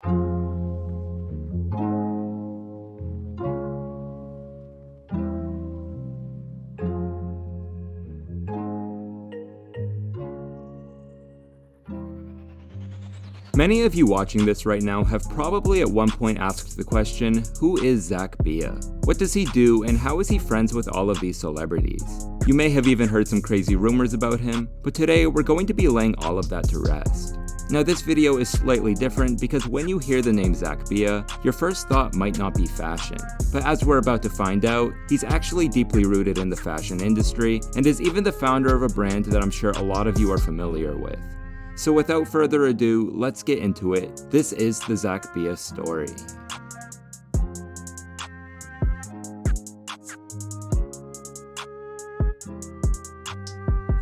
Many of you watching this right now have probably at one point asked the question, who is Zack Bia? What does he do, and how is he friends with all of these celebrities? You may have even heard some crazy rumors about him, but today we're going to be laying all of that to rest. Now this video is slightly different because when you hear the name Zack Bia, your first thought might not be fashion. But as we're about to find out, he's actually deeply rooted in the fashion industry and is even the founder of a brand that I'm sure a lot of you are familiar with. So without further ado, let's get into it. This is the Zack Bia Story.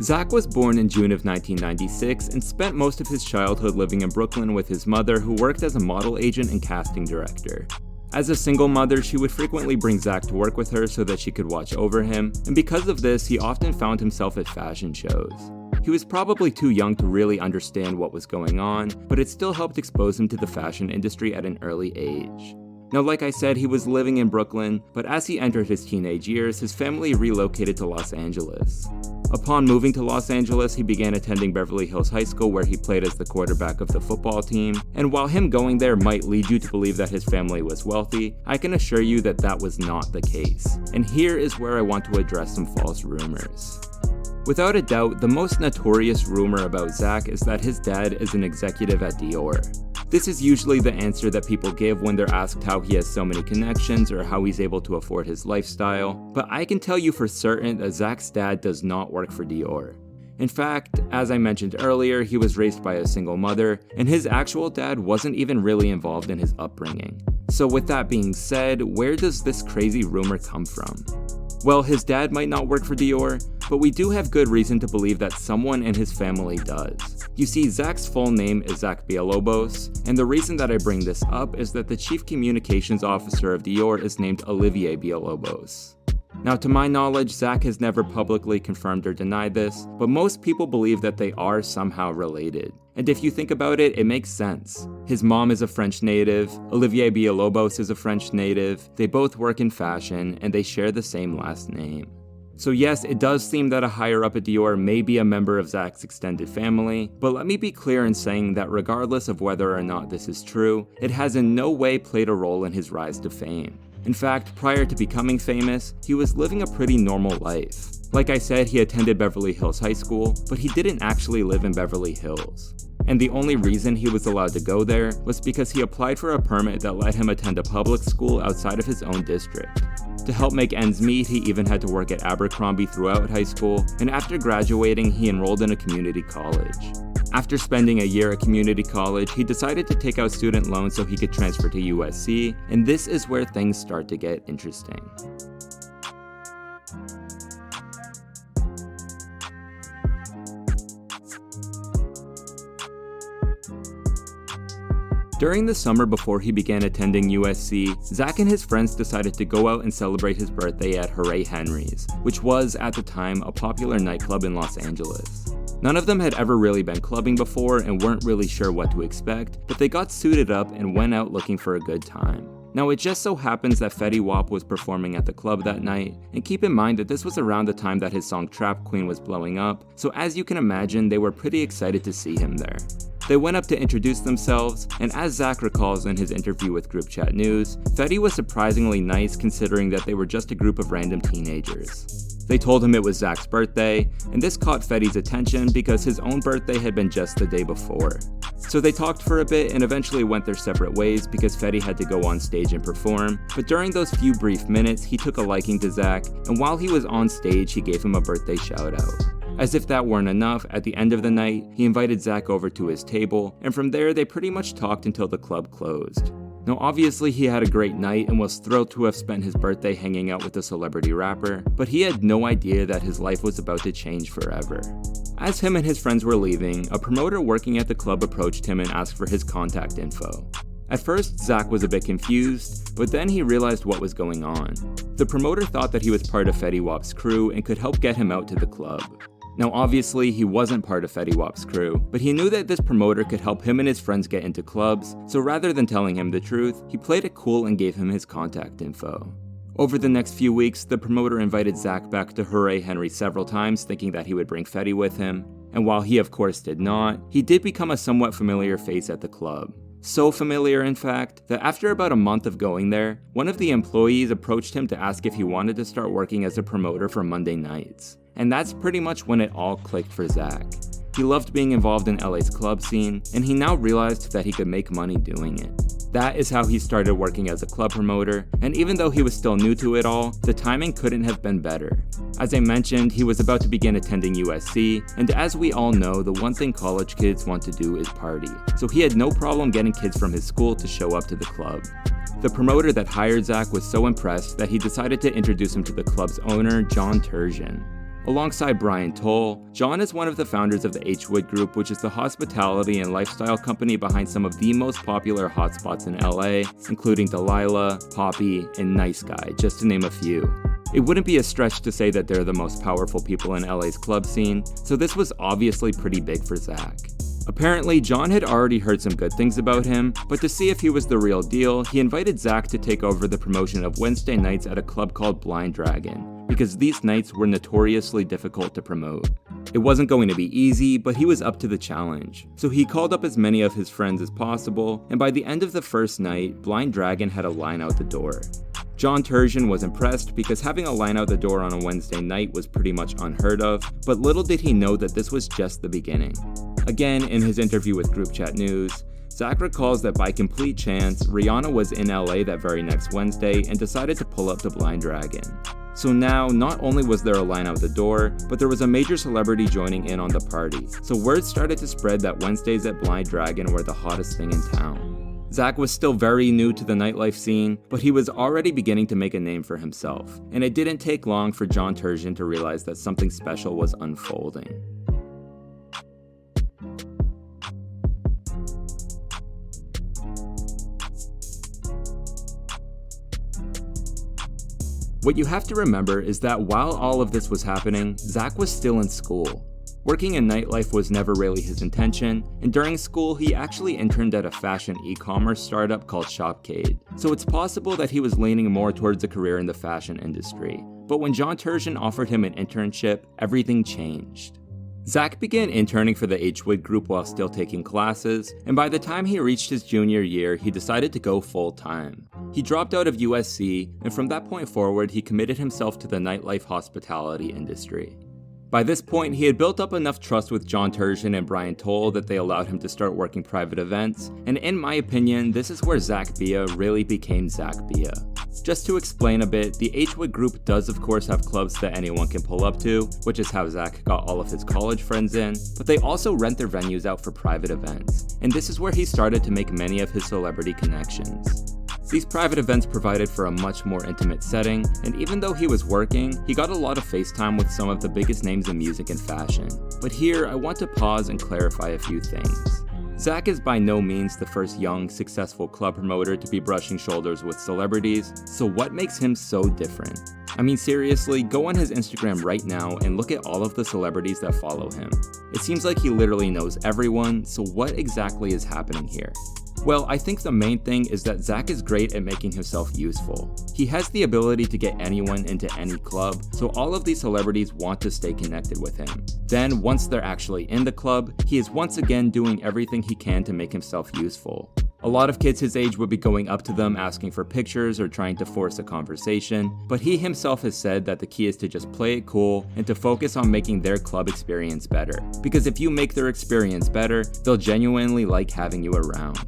Zack was born in June of 1996 and spent most of his childhood living in Brooklyn with his mother, who worked as a model agent and casting director. As a single mother, she would frequently bring Zack to work with her so that she could watch over him, and because of this, he often found himself at fashion shows. He was probably too young to really understand what was going on, but it still helped expose him to the fashion industry at an early age. Now, like I said, he was living in Brooklyn, but as he entered his teenage years, his family relocated to Los Angeles. Upon moving to Los Angeles, he began attending Beverly Hills High School, where he played as the quarterback of the football team, and while him going there might lead you to believe that his family was wealthy, I can assure you that that was not the case. And here is where I want to address some false rumors. Without a doubt, the most notorious rumor about Zack is that his dad is an executive at Dior. This is usually the answer that people give when they're asked how he has so many connections or how he's able to afford his lifestyle, but I can tell you for certain that Zack's dad does not work for Dior. In fact, as I mentioned earlier, he was raised by a single mother, and his actual dad wasn't even really involved in his upbringing. So with that being said, where does this crazy rumor come from? Well, his dad might not work for Dior, but we do have good reason to believe that someone in his family does. You see, Zack's full name is Zack Villalobos, and the reason that I bring this up is that the chief communications officer of Dior is named Olivier Villalobos. Now, to my knowledge, Zack has never publicly confirmed or denied this, but most people believe that they are somehow related. And if you think about it, it makes sense. His mom is a French native, Olivier Villalobos is a French native, they both work in fashion, and they share the same last name. So yes, it does seem that a higher up at Dior may be a member of Zack's extended family, but let me be clear in saying that regardless of whether or not this is true, it has in no way played a role in his rise to fame. In fact, prior to becoming famous, he was living a pretty normal life. Like I said, he attended Beverly Hills High School, but he didn't actually live in Beverly Hills. And the only reason he was allowed to go there was because he applied for a permit that let him attend a public school outside of his own district. To help make ends meet, he even had to work at Abercrombie throughout high school, and after graduating, he enrolled in a community college. After spending a year at community college, he decided to take out student loans so he could transfer to USC, and this is where things start to get interesting. During the summer before he began attending USC, Zack and his friends decided to go out and celebrate his birthday at HOORAY Henry's, which was, at the time, a popular nightclub in Los Angeles. None of them had ever really been clubbing before and weren't really sure what to expect, but they got suited up and went out looking for a good time. Now, it just so happens that Fetty Wap was performing at the club that night, and keep in mind that this was around the time that his song Trap Queen was blowing up, so as you can imagine, they were pretty excited to see him there. They went up to introduce themselves, and as Zack recalls in his interview with Group Chat News, Fetty was surprisingly nice considering that they were just a group of random teenagers. They told him it was Zack's birthday, and this caught Fetty's attention because his own birthday had been just the day before. So they talked for a bit and eventually went their separate ways because Fetty had to go on stage and perform, but during those few brief minutes, he took a liking to Zack, and while he was on stage, he gave him a birthday shout out. As if that weren't enough, at the end of the night, he invited Zack over to his table, and from there they pretty much talked until the club closed. Now obviously he had a great night and was thrilled to have spent his birthday hanging out with a celebrity rapper, but he had no idea that his life was about to change forever. As him and his friends were leaving, a promoter working at the club approached him and asked for his contact info. At first, Zack was a bit confused, but then he realized what was going on. The promoter thought that he was part of Fetty Wap's crew and could help get him out to the club. Now obviously, he wasn't part of Fetty Wap's crew, but he knew that this promoter could help him and his friends get into clubs, so rather than telling him the truth, he played it cool and gave him his contact info. Over the next few weeks, the promoter invited Zack back to HOORAY Henry several times, thinking that he would bring Fetty with him, and while he of course did not, he did become a somewhat familiar face at the club. So familiar, in fact, that after about a month of going there, one of the employees approached him to ask if he wanted to start working as a promoter for Monday nights. And that's pretty much when it all clicked for Zack. He loved being involved in LA's club scene, and he now realized that he could make money doing it. That is how he started working as a club promoter, and even though he was still new to it all, the timing couldn't have been better. As I mentioned, he was about to begin attending USC, and as we all know, the one thing college kids want to do is party, so he had no problem getting kids from his school to show up to the club. The promoter that hired Zack was so impressed that he decided to introduce him to the club's owner, John Turgeon. Alongside Brian Toll, John is one of the founders of the H-Wood Group, which is the hospitality and lifestyle company behind some of the most popular hotspots in LA, including Delilah, Poppy, and Nice Guy, just to name a few. It wouldn't be a stretch to say that they're the most powerful people in LA's club scene, so this was obviously pretty big for Zack. Apparently, John had already heard some good things about him, but to see if he was the real deal, he invited Zack to take over the promotion of Wednesday nights at a club called Blind Dragon, because these nights were notoriously difficult to promote. It wasn't going to be easy, but he was up to the challenge. So he called up as many of his friends as possible, and by the end of the first night, Blind Dragon had a line out the door. John Turgeon was impressed because having a line out the door on a Wednesday night was pretty much unheard of, but little did he know that this was just the beginning. Again, in his interview with Group Chat News, Zack recalls that by complete chance, Rihanna was in LA that very next Wednesday and decided to pull up to Blind Dragon. So now, not only was there a line out the door, but there was a major celebrity joining in on the party, so word started to spread that Wednesdays at Blind Dragon were the hottest thing in town. Zack was still very new to the nightlife scene, but he was already beginning to make a name for himself, and it didn't take long for John Turgeon to realize that something special was unfolding. What you have to remember is that while all of this was happening, Zack was still in school. Working in nightlife was never really his intention, and during school he actually interned at a fashion e-commerce startup called Shopcade, so it's possible that he was leaning more towards a career in the fashion industry. But when John Turgeon offered him an internship, everything changed. Zack began interning for the H-Wood Group while still taking classes, and by the time he reached his junior year, he decided to go full-time. He dropped out of USC, and from that point forward, he committed himself to the nightlife hospitality industry. By this point, he had built up enough trust with John Turgeon and Brian Toll that they allowed him to start working private events, and in my opinion, this is where Zack Bia really became Zack Bia. Just to explain a bit, the H-Wood Group does of course have clubs that anyone can pull up to, which is how Zack got all of his college friends in, but they also rent their venues out for private events, and this is where he started to make many of his celebrity connections. These private events provided for a much more intimate setting, and even though he was working, he got a lot of FaceTime with some of the biggest names in music and fashion. But here, I want to pause and clarify a few things. Zack is by no means the first young, successful club promoter to be brushing shoulders with celebrities, so what makes him so different? I mean seriously, go on his Instagram right now and look at all of the celebrities that follow him. It seems like he literally knows everyone, so what exactly is happening here? Well, I think the main thing is that Zack is great at making himself useful. He has the ability to get anyone into any club, so all of these celebrities want to stay connected with him. Then, once they're actually in the club, he is once again doing everything he can to make himself useful. A lot of kids his age would be going up to them asking for pictures or trying to force a conversation, but he himself has said that the key is to just play it cool and to focus on making their club experience better. Because if you make their experience better, they'll genuinely like having you around.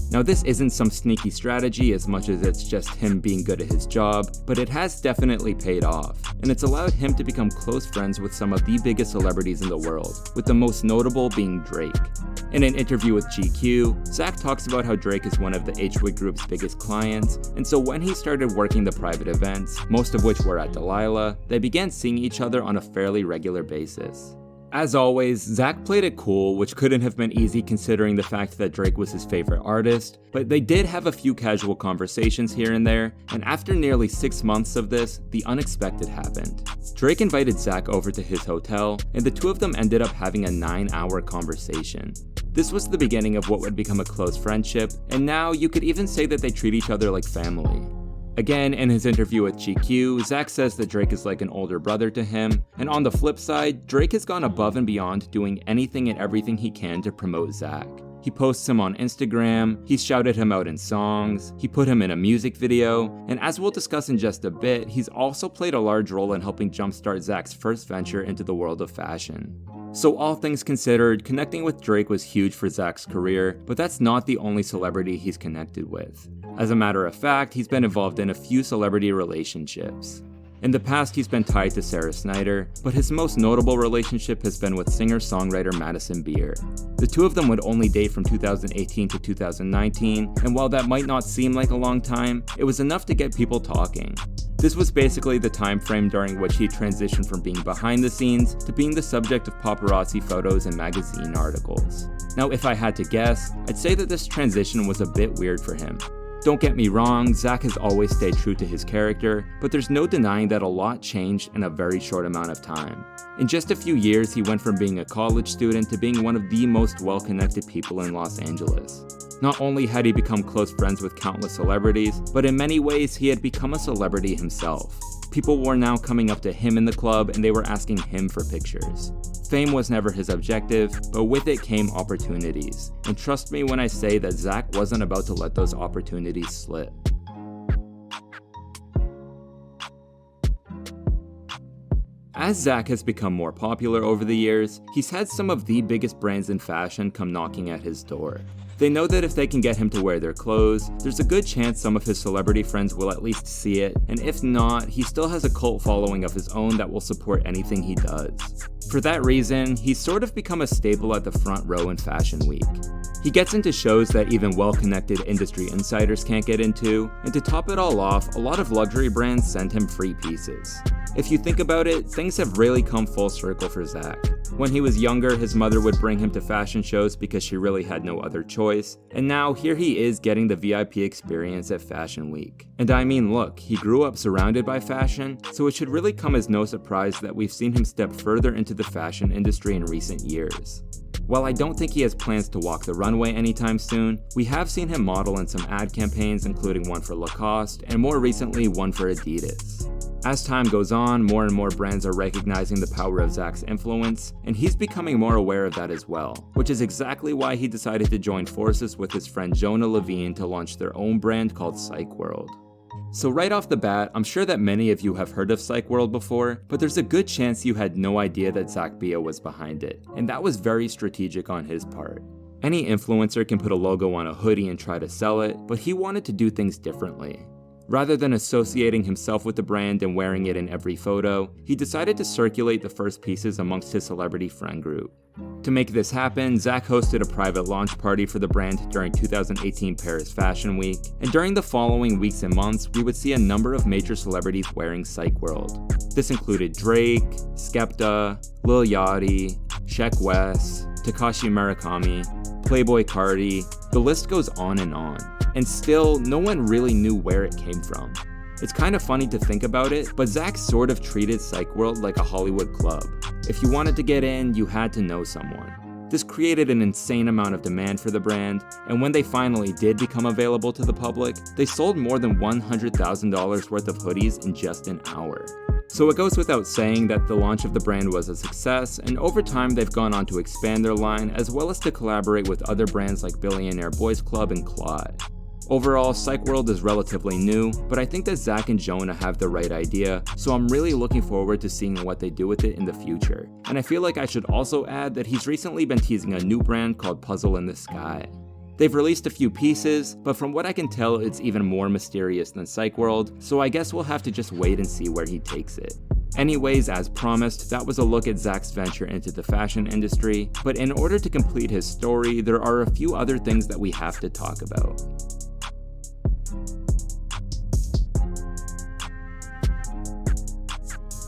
Now this isn't some sneaky strategy as much as it's just him being good at his job, but it has definitely paid off, and it's allowed him to become close friends with some of the biggest celebrities in the world, with the most notable being Drake. In an interview with GQ, Zack talks about how Drake is one of the H-Wood Group's biggest clients, and so when he started working the private events, most of which were at Delilah, they began seeing each other on a fairly regular basis. As always, Zack played it cool, which couldn't have been easy considering the fact that Drake was his favorite artist, but they did have a few casual conversations here and there, and after nearly 6 months of this, the unexpected happened. Drake invited Zack over to his hotel, and the two of them ended up having a 9-hour conversation. This was the beginning of what would become a close friendship, and now you could even say that they treat each other like family. Again, in his interview with GQ, Zack says that Drake is like an older brother to him, and on the flip side, Drake has gone above and beyond doing anything and everything he can to promote Zack. He posts him on Instagram, he's shouted him out in songs, he put him in a music video, and as we'll discuss in just a bit, he's also played a large role in helping jumpstart Zack's first venture into the world of fashion. So all things considered, connecting with Drake was huge for Zack's career, but that's not the only celebrity he's connected with. As a matter of fact, he's been involved in a few celebrity relationships. In the past, he's been tied to Sarah Snyder, but his most notable relationship has been with singer-songwriter Madison Beer. The two of them would only date from 2018 to 2019, and while that might not seem like a long time, it was enough to get people talking. This was basically the time frame during which he transitioned from being behind the scenes to being the subject of paparazzi photos and magazine articles. Now, if I had to guess, I'd say that this transition was a bit weird for him. Don't get me wrong, Zack has always stayed true to his character, but there's no denying that a lot changed in a very short amount of time. In just a few years, he went from being a college student to being one of the most well-connected people in Los Angeles. Not only had he become close friends with countless celebrities, but in many ways he had become a celebrity himself. People were now coming up to him in the club and they were asking him for pictures. Fame was never his objective, but with it came opportunities. And trust me when I say that Zack wasn't about to let those opportunities slip. As Zack has become more popular over the years, he's had some of the biggest brands in fashion come knocking at his door. They know that if they can get him to wear their clothes, there's a good chance some of his celebrity friends will at least see it, and if not, he still has a cult following of his own that will support anything he does. For that reason, he's sort of become a staple at the front row in Fashion Week. He gets into shows that even well-connected industry insiders can't get into, and to top it all off, a lot of luxury brands send him free pieces. If you think about it, things have really come full circle for Zack. When he was younger, his mother would bring him to fashion shows because she really had no other choice, and now here he is getting the VIP experience at Fashion Week. And I mean, look, he grew up surrounded by fashion, so it should really come as no surprise that we've seen him step further into the fashion industry in recent years. While I don't think he has plans to walk the runway anytime soon, we have seen him model in some ad campaigns, including one for Lacoste and more recently one for Adidas. As time goes on, more and more brands are recognizing the power of Zack's influence, and he's becoming more aware of that as well, which is exactly why he decided to join forces with his friend Jonah Levine to launch their own brand called PSYCH World. So right off the bat, I'm sure that many of you have heard of PSYCH World before, but there's a good chance you had no idea that Zack Bia was behind it, and that was very strategic on his part. Any influencer can put a logo on a hoodie and try to sell it, but he wanted to do things differently. Rather than associating himself with the brand and wearing it in every photo, he decided to circulate the first pieces amongst his celebrity friend group. To make this happen, Zack hosted a private launch party for the brand during 2018 Paris Fashion Week, and during the following weeks and months, we would see a number of major celebrities wearing PSYCH World. This included Drake, Skepta, Lil Yachty, Sheck Wes, Takashi Murakami, Playboi Carti, the list goes on. And still, no one really knew where it came from. It's kind of funny to think about it, but Zack sort of treated PSYCH World like a Hollywood club. If you wanted to get in, you had to know someone. This created an insane amount of demand for the brand, and when they finally did become available to the public, they sold more than $100,000 worth of hoodies in just an hour. So it goes without saying that the launch of the brand was a success, and over time they've gone on to expand their line as well as to collaborate with other brands like Billionaire Boys Club and Claude. Overall, PSYCH World is relatively new, but I think that Zack and Jonah have the right idea, so I'm really looking forward to seeing what they do with it in the future. And I feel like I should also add that he's recently been teasing a new brand called Puzzle in the Sky. They've released a few pieces, but from what I can tell, it's even more mysterious than PSYCH World, so I guess we'll have to just wait and see where he takes it. Anyways, as promised, that was a look at Zack's venture into the fashion industry, but in order to complete his story, there are a few other things that we have to talk about.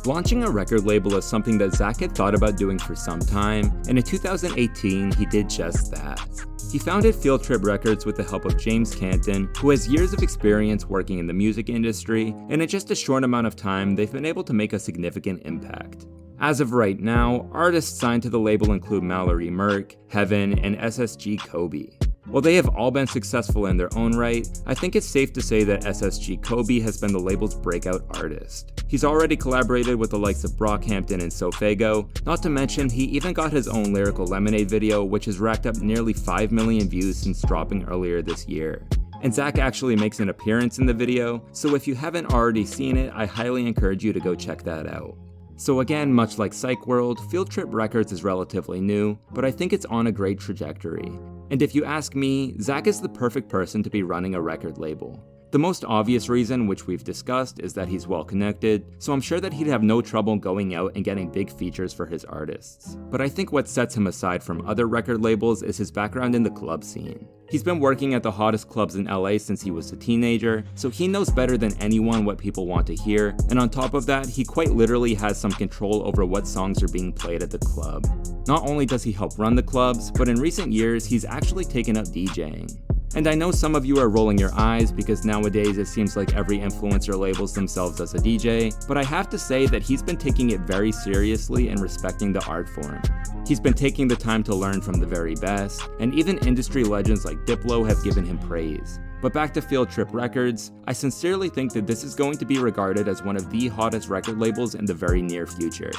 Launching a record label is something that Zack had thought about doing for some time, and in 2018 he did just that. He founded Field Trip Records with the help of James Canton, who has years of experience working in the music industry, and in just a short amount of time they've been able to make a significant impact. As of right now, artists signed to the label include Mallory Merck, Heaven, and SSG Kobe. While they have all been successful in their own right, I think it's safe to say that SSG Kobe has been the label's breakout artist. He's already collaborated with the likes of Brockhampton and Sofego, not to mention he even got his own Lyrical Lemonade video, which has racked up nearly 5 million views since dropping earlier this year. And Zack actually makes an appearance in the video, so if you haven't already seen it, I highly encourage you to go check that out. So again, much like Psych World, Field Trip Records is relatively new, but I think it's on a great trajectory. And if you ask me, Zack is the perfect person to be running a record label. The most obvious reason, which we've discussed, is that he's well connected, so I'm sure that he'd have no trouble going out and getting big features for his artists. But I think what sets him aside from other record labels is his background in the club scene. He's been working at the hottest clubs in LA since he was a teenager, so he knows better than anyone what people want to hear, and on top of that, he quite literally has some control over what songs are being played at the club. Not only does he help run the clubs, but in recent years, he's actually taken up DJing. And I know some of you are rolling your eyes because nowadays it seems like every influencer labels themselves as a DJ, but I have to say that he's been taking it very seriously and respecting the art form. He's been taking the time to learn from the very best, and even industry legends like Diplo have given him praise. But back to Field Trip Records, I sincerely think that this is going to be regarded as one of the hottest record labels in the very near future.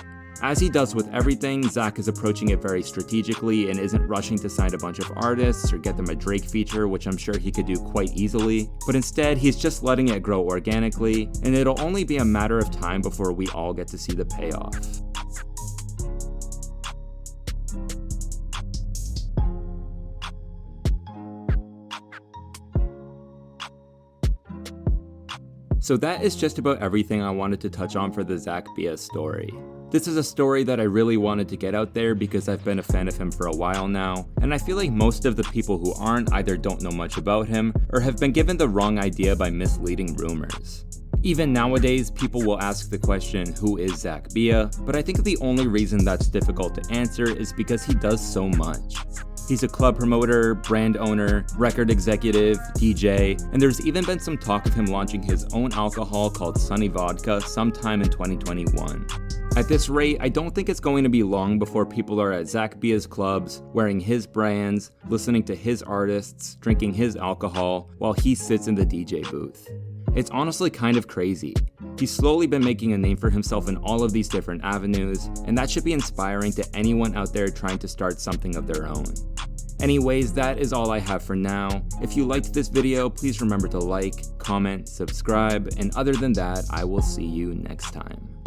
As he does with everything, Zack is approaching it very strategically and isn't rushing to sign a bunch of artists or get them a Drake feature, which I'm sure he could do quite easily, but instead he's just letting it grow organically, and it'll only be a matter of time before we all get to see the payoff. So that is just about everything I wanted to touch on for the Zack Bia story. This is a story that I really wanted to get out there because I've been a fan of him for a while now, and I feel like most of the people who aren't either don't know much about him or have been given the wrong idea by misleading rumors. Even nowadays, people will ask the question, who is Zack Bia? But I think the only reason that's difficult to answer is because he does so much. He's a club promoter, brand owner, record executive, DJ, and there's even been some talk of him launching his own alcohol called Sunny Vodka sometime in 2021. At this rate, I don't think it's going to be long before people are at Zack Bia's clubs, wearing his brands, listening to his artists, drinking his alcohol, while he sits in the DJ booth. It's honestly kind of crazy. He's slowly been making a name for himself in all of these different avenues, and that should be inspiring to anyone out there trying to start something of their own. Anyways, that is all I have for now. If you liked this video, please remember to like, comment, subscribe, and other than that, I will see you next time.